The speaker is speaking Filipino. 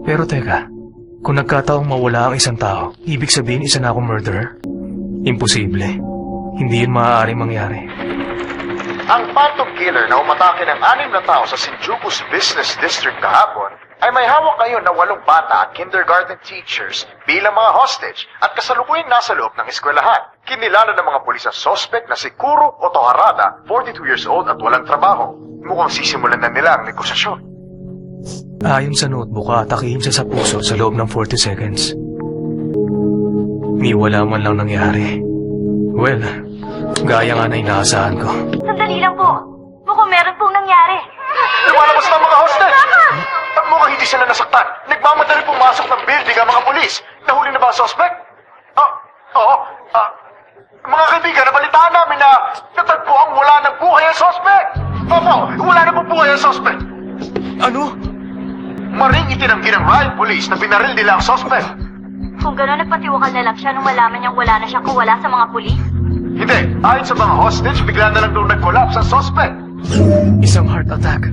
Pero teka, kung nagkataong mawala ang isang tao, ibig sabihin isa na akong murderer? Imposible. Hindi yun maaaring mangyari. Ang phantom killer na umatake ng 6 na tao sa Shinjuku's Business District kahapon ay may hawak ngayon na 8 bata at kindergarten teachers bilang mga hostage at kasalukuyang nasa loob ng eskwelahan. Kinilala ng mga pulis ang suspect na si Kuro Otoharada, 42 years old at walang trabaho. Mukhang sisimulan na nila ang negosasyon. Ayon sa notebook, atakihin siya sa puso sa loob ng 40 seconds. Ni wala man lang nangyari. Well, gaya nga na inaasahan ko. Sandali lang po. Mukhang meron pong nangyari. Lumalabas na ang mga hostage! Mukhang hindi sila nasaktan. Nagmamadali pumasok ng building ang mga pulis. Nahuli na ba ang suspect? Oo. Mga kaibigan, nabalitaan namin na natagpo ang wala ng buhay ang suspect! Opo, wala na pong buhay ang suspect! Ano? Maring itinanggi ng riot police na binaril nila ang suspect. Kung gano'n, nagpatiwakal na lang siya nung malaman niyang wala na siyang kawala sa mga pulis? Hindi, ayon sa mga hostage, bigla na lang daw nag-collapse ang suspect. Isang heart attack.